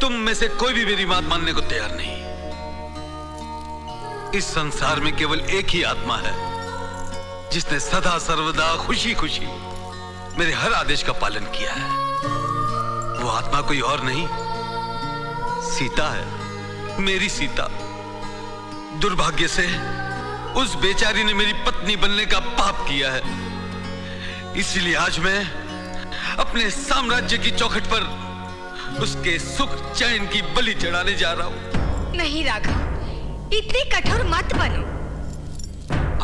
तुम में से कोई भी मेरी बात मानने को तैयार नहीं। इस संसार में केवल एक ही आत्मा है जिसने सदा सर्वदा खुशी खुशी मेरे हर आदेश का पालन किया है। वो आत्मा कोई और नहीं, सीता है, मेरी सीता। दुर्भाग्य से उस बेचारी ने मेरी पत्नी बनने का पाप किया है। इसलिए आज मैं अपने साम्राज्य की चौखट पर उसके सुख चैन की बलि चढ़ाने जा रहा हूं। नहीं राघव, इतने कठोर मत बनो।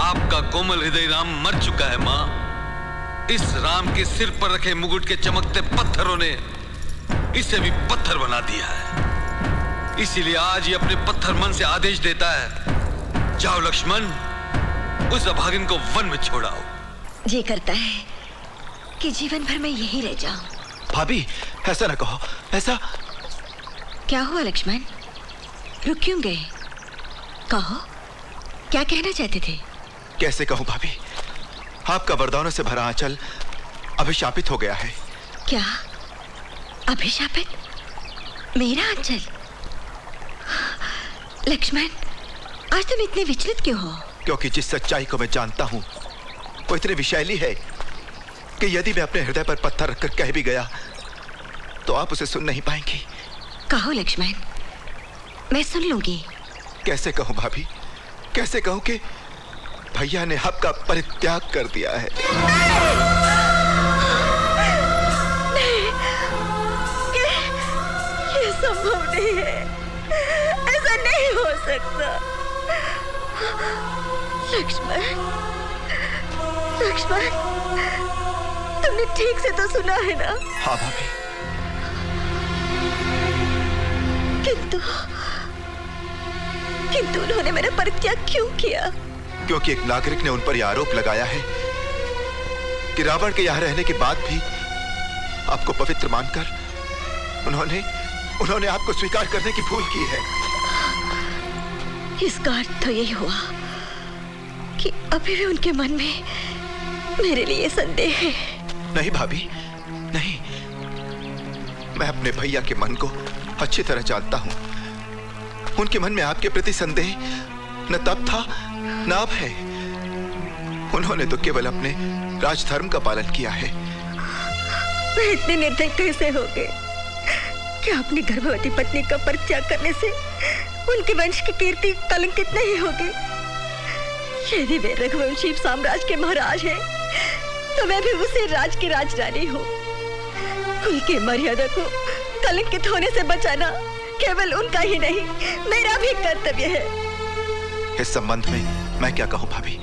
आपका कोमल हृदय राम मर चुका है मां। इस राम के सिर पर रखे मुकुट के चमकते पत्थरों ने इसे भी पत्थर बना दिया है। इसीलिए आज ये अपने पत्थर मन से आदेश देता है, जाओ लक्ष्मण, उस अभागिन को वन में छोड़ाओ। जी करता है कि जीवन भर मैं यही रह जाऊं। भाभी, ऐसा ना कहो। ऐसा क्या हुआ लक्ष्मण, रुक क्यों गए? कहो, क्या कहना चाहते थे? कैसे कहूं भाभी, आपका वरदानों से भरा आंचल अभिशापित हो गया है। क्या अभिशापित? मेरा आंचल? लक्ष्मण, आज तुम इतने विचलित क्यों हो? क्योंकि जिस सच्चाई को मैं जानता हूं वो इतनी विषैली है कि यदि मैं अपने हृदय पर पत्थर रखकर कह भी गया तो आप उसे सुन नहीं पाएंगी। कहो लक्ष्मण, मैं सुन लूंगी। कैसे कहूं भाभी, कैसे कहूं कि भैया ने आपका परित्याग कर दिया है। नहीं, ये संभव नहीं है, ऐसा नहीं हो सकता। लक्ष्मण, लक्ष्मण, तुमने ठीक से तो सुना है ना? हाँ भाभी। किंतु उन्होंने मेरा परित्याग क्यों किया? क्योंकि एक नागरिक ने उन पर यह आरोप लगाया है कि रावण के यहाँ रहने के बाद भी आपको पवित्र मानकर उन्होंने आपको स्वीकार करने की भूल की है। इसका अर्थ तो यही हुआ कि अभी भी उनके मन में मेरे लिए संदेह है। नहीं भाभी, नहीं। मैं अपने भैया के मन को अच्छी तरह जानता हूं। उनके मन में आपके प्रति संदेह न तब था न अब है। उन्होंने तो केवल अपने राजधर्म का पालन किया है। मैं इतने निर्दयी कैसे हो गए कि अपनी गर्भवती पत्नी का परित्याग करने से उनके वंश की कीर्ति कलंकित नहीं होगी। यदि वे रघुवंशी साम्राज्य के महाराज हैं, तो मैं भी उसे राज की राजरानी हूँ। कुल की मर्यादा को कलंकित होने से बचाना केवल उनका ही नहीं, मेरा भी कर्तव्य है। इस संबंध में मैं क्या कहूँ भाभी,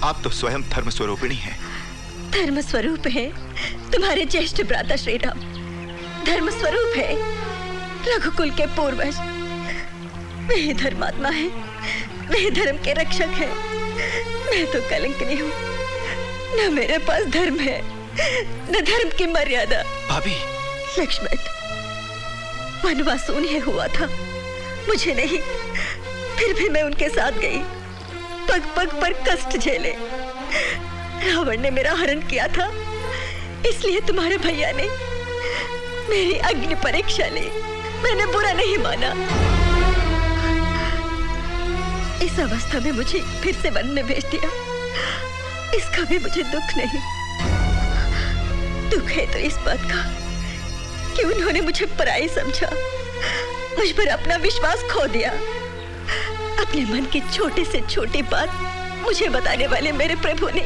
आप तो स्वयं धर्म स्वरूपिणी हैं। धर्म स्वरूप है तुम्हारे ज्येष्ठ भ्राता श्री राम, धर्म स्वरूप है रघुकुल के पूर्वज। वे धर्मात्मा है, वे धर्म के रक्षक हैं। मैं तो कलंकिनी हूँ, न मेरे पास धर्म है न धर्म की मर्यादा। भाभी। लक्ष्मण, वनवास उन्हें हुआ था, मुझे नहीं। फिर भी मैं उनके साथ गई, पग पग पर कष्ट झेले। रावण ने मेरा हरण किया था, इसलिए तुम्हारे भैया ने मेरी अग्नि परीक्षा ली। मैंने बुरा नहीं माना। इस अवस्था में मुझे फिर से वन में भेज दिया, इसका भी मुझे दुख नहीं। दुख है तो इस बात का कि उन्होंने मुझे पराई समझा, मुझ पर अपना विश्वास खो दिया। अपने मन की छोटी से छोटी बात मुझे बताने वाले मेरे प्रभु ने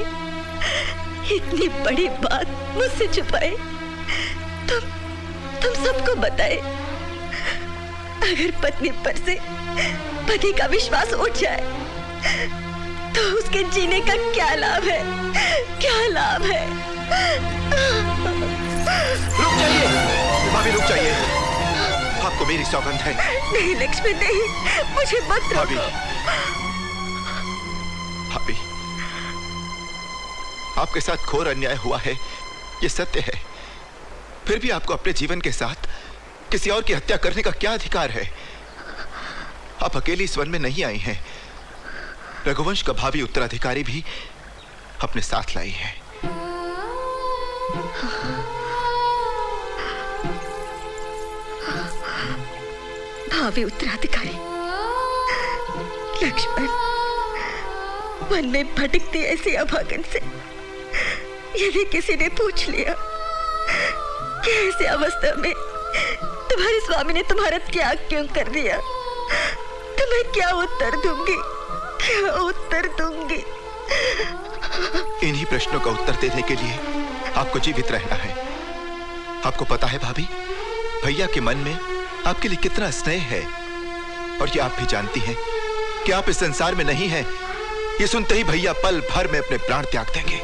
इतनी बड़ी बात मुझसे छुपाए। तुम सबको बताए। अगर पत्नी पर से पति का विश्वास उठ जाए तो उसके जीने का क्या लाभ है? क्या लाभ है? रुक जाइए भाभी, रुक जाइए। आपको मेरी सौगंध है। नहीं लक्ष्मण, नहीं, मुझे मत भाभी। रोको। भाभी, आपके साथ घोर अन्याय हुआ है, ये सत्य है। फिर भी आपको अपने जीवन के साथ किसी और की हत्या करने का क्या अधिकार है? आप अकेली इस वन में नहीं आई हैं। रघुवंश का भावी उत्तराधिकारी भी अपने साथ लाई है। भावी उत्तराधिकारी लक्ष्मण वन में भटकती ऐसी अभागन से यदि किसी ने पूछ लिया कि ऐसी अवस्था में तुम्हारे स्वामी ने तुम्हारा त्याग क्यों कर दिया, तो मैं क्या उत्तर दूंगी, क्या उत्तर दूंगी? इन्हीं प्रश्नों का उत्तर देने के लिए आपको जीवित रहना है। आपको पता है भाभी, भैया के मन में आपके लिए कितना स्नेह है, और ये आप भी जानती हैं कि आप इस संसार में नहीं हैं। ये सुनते ही भैया पल भर में अपने प्राण त्याग देंगे।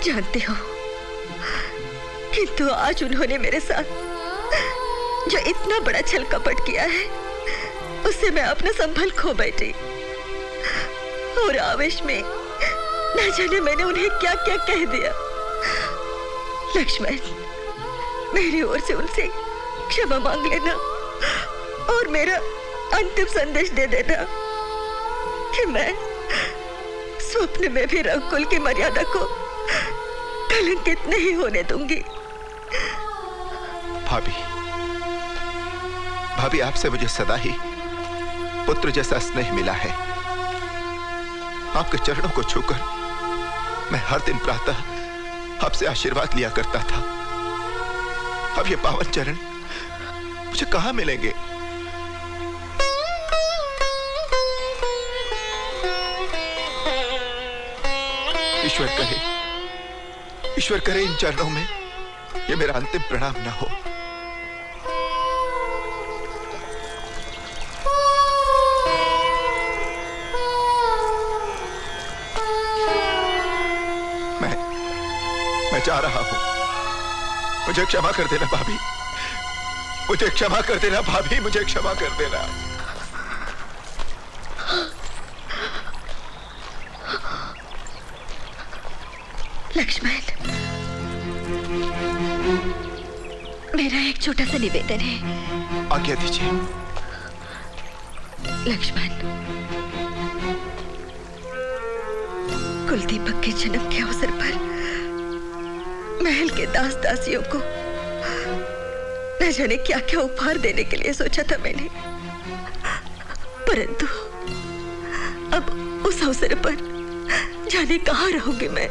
जानती हो, किंतु आज उन्होंने मेरे साथ जो इतना बड़ा छल कपट किया है, उससे मैं अपना संभल खो बैठी। और आवेश में न जाने मैंने उन्हें क्या क्या कह दिया। लक्ष्मण, मेरी ओर से उनसे क्षमा मांग लेना और मेरा अंतिम संदेश दे देना कि मैं स्वप्न में भी रघुकुल की मर्यादा को कलंकित नहीं होने दूंगी। भाभी, भाभी, आपसे मुझे सदा ही पुत्र जैसा स्नेह मिला है। आपके चरणों को छूकर मैं हर दिन प्रातः आपसे आशीर्वाद लिया करता था। अब ये पावन चरण मुझे कहां मिलेंगे? ईश्वर करे इन चरणों में ये मेरा अंतिम प्रणाम न हो। मैं जा रहा हूं। मुझे क्षमा कर देना भाभी, मुझे क्षमा कर देना भाभी, मुझे क्षमा कर देना। लक्ष्मण, मेरा एक छोटा सा निवेदन है। आज्ञा दीजिए। लक्ष्मण, कुलदीपक के जन्म के अवसर पर महल के दास दासियों को न जाने क्या क्या उपहार देने के लिए सोचा था मैंने, परंतु अब उस अवसर पर जाने कहां रहूंगी मैं।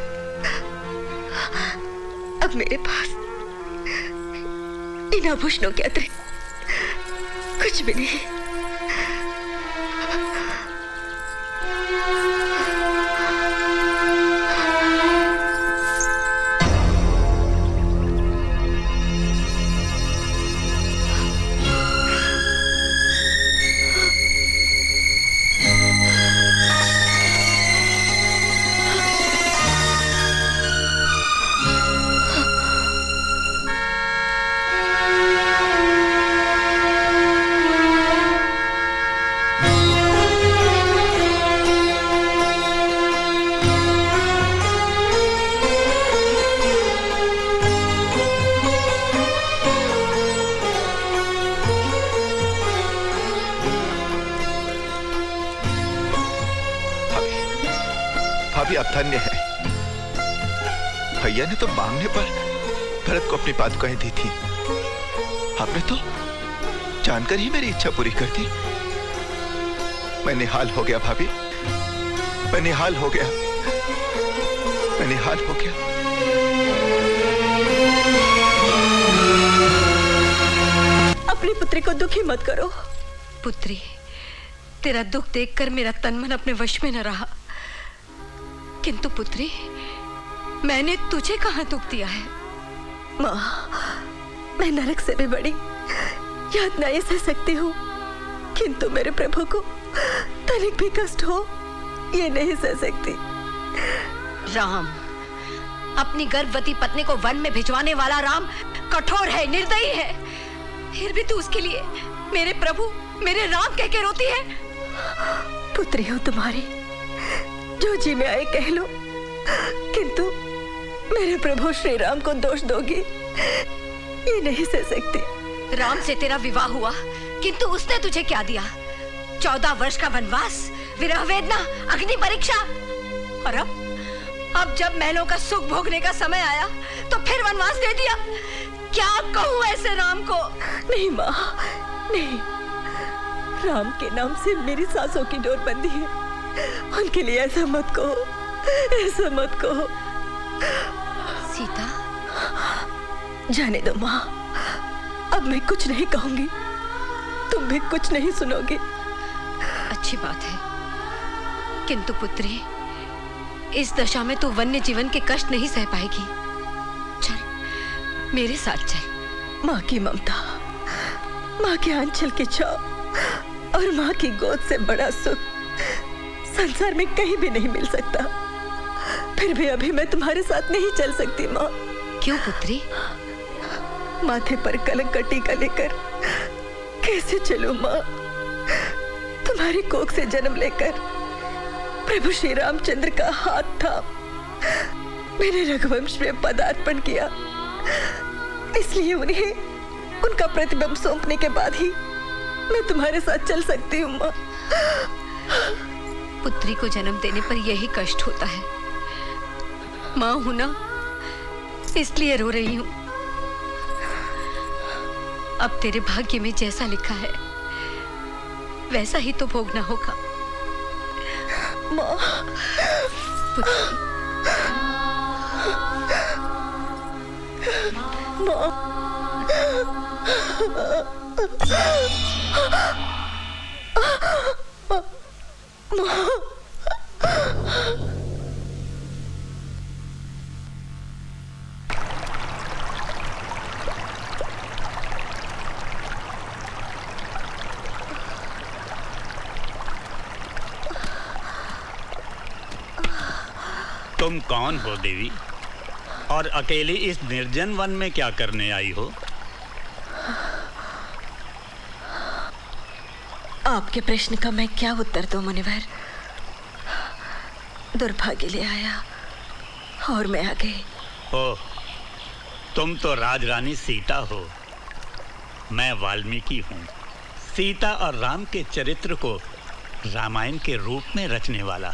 अब मेरे पास इन आभूषणों के अतिरिक्त कुछ भी नहीं। भाभी, आप धन्य है। भैया ने तो मांगने पर भरत को अपनी पादुकाएं दी थी। आपने तो जानकर ही मेरी इच्छा पूरी कर दी। मैं निहाल हो गया भाभी, मैं निहाल हो गया, मैं निहाल हो गया। अपनी पुत्री को दुखी मत करो। पुत्री, तेरा दुख देखकर मेरा तन मन अपने वश में न रहा। किंतु पुत्री, मैंने तुझे कहां दुख दिया है? माँ, मैं नरक से भी बड़ी यातनाएं सह सकती हूँ, किंतु मेरे प्रभु को तनिक भी कष्ट हो ये नहीं सह सकती। राम, अपनी गर्भवती पत्नी को वन में भिजवाने वाला राम कठोर है, निर्दयी है, फिर भी तू उसके लिए मेरे प्रभु, मेरे राम कह के रोती है। पुत्री हो तुम्हारी, जो जी में आए कह लो, किंतु मेरे प्रभु श्री राम को दोष दोगी ये नहीं सह सकती। राम से तेरा विवाह हुआ, किंतु उसने तुझे क्या दिया? 14 वर्ष का वनवास, विरह वेदना, अग्नि परीक्षा, और अब जब महलों का सुख भोगने का समय आया तो फिर वनवास दे दिया। क्या कहूँ ऐसे राम को? नहीं माँ, नहीं। राम के नाम से मेरी सांसों की डोर बंधी है। उनके लिए ऐसा मत कहो, ऐसा मत कहो। सीता, जाने दो माँ, अब मैं कुछ नहीं कहूंगी, तुम भी कुछ नहीं सुनोगे। अच्छी बात है, किंतु पुत्री, इस दशा में तू वन्य जीवन के कष्ट नहीं सह पाएगी। चल मेरे साथ चल। माँ की ममता, माँ के आंचल के छाव और माँ की गोद से बड़ा सुख संसार में कहीं भी नहीं मिल सकता। फिर भी अभी मैं तुम्हारे साथ नहीं चल सकती माँ। क्यों पुत्री? माथे पर कलंक का टीका लेकर कैसे चलूं माँ? तुम्हारी कोख से जन्म लेकर प्रभु श्री रामचंद्र का हाथ था, मैंने रघुवंश में पदार्पण किया, इसलिए उन्हें उनका प्रतिबिंब सौंपने के बाद ही मैं तुम्हारे साथ चल सकती हूँ माँ। पुत्री को जन्म देने पर यही कष्ट होता है। माँ हूं ना, इसलिए रो रही हूँ। अब तेरे भाग्य में जैसा लिखा है वैसा ही तो भोगना होगा। माँ, तुम कौन हो देवी, और अकेली इस निर्जन वन में क्या करने आई हो? आपके प्रश्न का मैं क्या उत्तर दूं मुनिवर? दुर्भाग्य ले आया और मैं आ गई। ओह, तुम तो राजरानी सीता हो, मैं वाल्मीकि हूँ। सीता और राम के चरित्र को रामायण के रूप में रचने वाला।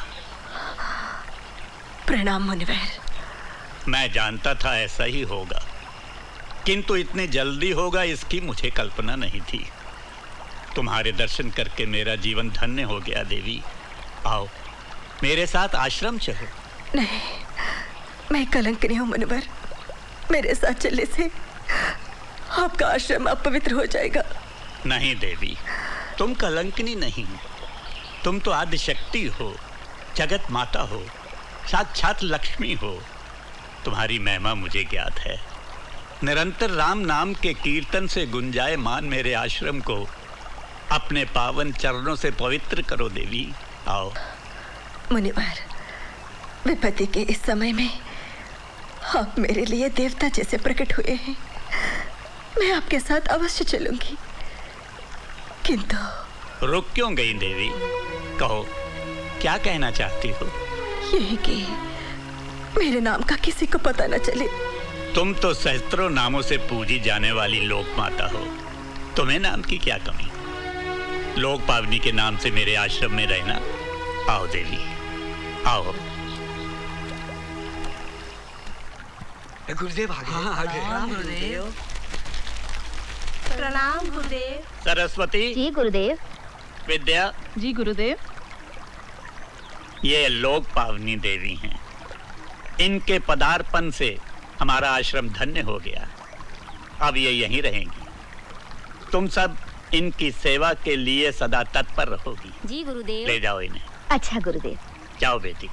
प्रणाम मुनिवर। मैं जानता था ऐसा ही होगा, किंतु इतने जल्दी होगा इसकी मुझे कल्पना नहीं थी। तुम्हारे दर्शन करके मेरा जीवन धन्य हो गया देवी। आओ मेरे साथ आश्रम चलो। नहीं, मैं कलंकिनी हूँ मुनिवर, मेरे साथ चलने से आपका आश्रम अपवित्र हो जाएगा। नहीं देवी, तुम कलंकिनी नहीं, तुम तो आदिशक्ति हो, जगत माता हो, साक्षात लक्ष्मी हो। तुम्हारी महिमा मुझे ज्ञात है। निरंतर राम नाम के कीर्तन से गुंजायमान मेरे आश्रम को अपने पावन चरणों से पवित्र करो देवी। आओ। मुनिवर, विपत्ति के इस समय में आप मेरे लिए देवता जैसे प्रकट हुए हैं। मैं आपके साथ अवश्य चलूंगी, किंतु रुक क्यों गई देवी? कहो, क्या कहना चाहती हो? यही कि मेरे नाम का किसी को पता न चले। तुम तो सहस्त्रों नामों से पूजी जाने वाली लोक माता हो, तुम्हें नाम की क्या कमी? लोक पावनी के नाम से मेरे आश्रम में रहना। आओ देवी, आओ। गुरुदेव आ गए। प्रणाम गुरुदेव। सरस्वती जी गुरुदेव। विद्या जी गुरुदेव। ये लोक पावनी देवी हैं। इनके पदार्पण से हमारा आश्रम धन्य हो गया। अब ये यहीं रहेंगी। तुम सब इनकी सेवा के लिए सदा तत्पर रहोगी। जी गुरुदेव। ले जाओ इन्हें। अच्छा गुरुदेव। जाओ बेटी।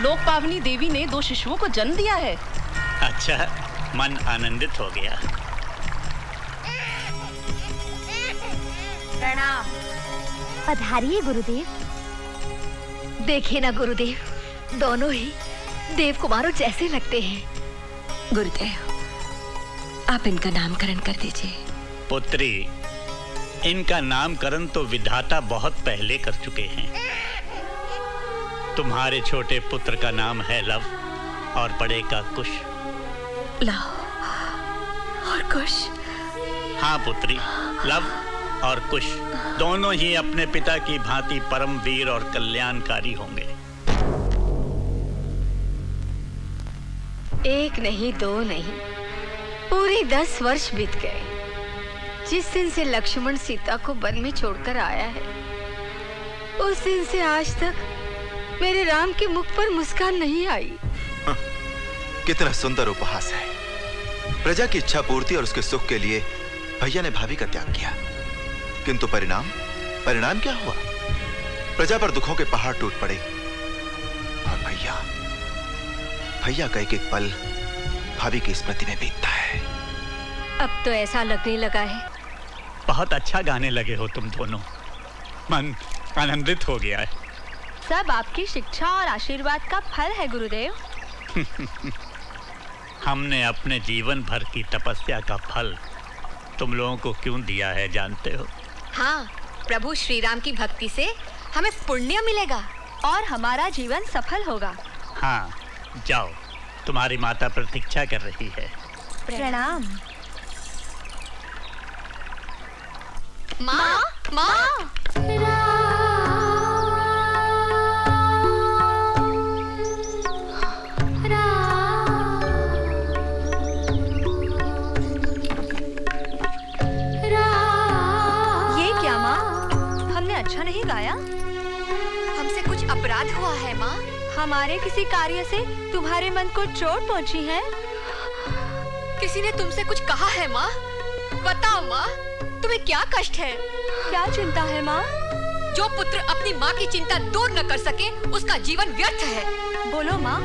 लोक पावनी देवी ने 2 शिशुओं को जन्म दिया है। अच्छा, मन आनंदित हो गया। प्रणाम। पधारिए गुरुदेव। देखिए ना गुरुदेव, दोनों ही देव कुमारों जैसे लगते हैं। गुरुदेव, आप इनका नामकरण कर दीजिए। पुत्री, इनका नामकरण तो विधाता बहुत पहले कर चुके हैं। तुम्हारे छोटे पुत्र का नाम है लव और बड़े का कुश। लव और कुश। हाँ पुत्री, लव और कुश दोनों ही अपने पिता की भांति परम वीर और कल्याणकारी होंगे। एक नहीं, दो नहीं, पूरे 10 वर्ष बीत गए जिस दिन से लक्ष्मण सीता को वन में छोड़कर आया है। उस दिन से आज तक मेरे राम के मुख पर मुस्कान नहीं आई। कितना सुंदर उपहास है। प्रजा की इच्छा पूर्ति और उसके सुख के लिए भैया ने भाभी का त्याग किया, किंतु परिणाम क्या हुआ? प्रजा पर दुखों के पहाड़ टूट पड़े और भैया का एक एक पल भाभी की स्मृति में बीतता है। अब तो ऐसा लगने लगा है। बहुत अच्छा गाने लगे हो तुम दोनों, मन आनंदित हो गया है। सब आपकी शिक्षा और आशीर्वाद का फल है गुरुदेव। हमने अपने जीवन भर की तपस्या का फल तुम लोगों को क्यों दिया है जानते हो? हाँ, प्रभु श्री राम की भक्ति से हमें पुण्य मिलेगा और हमारा जीवन सफल होगा। हाँ, जाओ, तुम्हारी माता प्रतीक्षा कर रही है। प्रणाम। माँ, माँ। ये क्या माँ? हमने अच्छा नहीं गाया? हमसे कुछ अपराध हुआ है माँ? हमारे किसी कार्य से तुम्हारे मन को चोट पहुंची है? किसी ने तुमसे कुछ कहा है माँ? बताओ माँ, तुम्हें क्या कष्ट है? क्या चिंता है माँ? जो पुत्र अपनी माँ की चिंता दूर न कर सके उसका जीवन व्यर्थ है। बोलो माँ,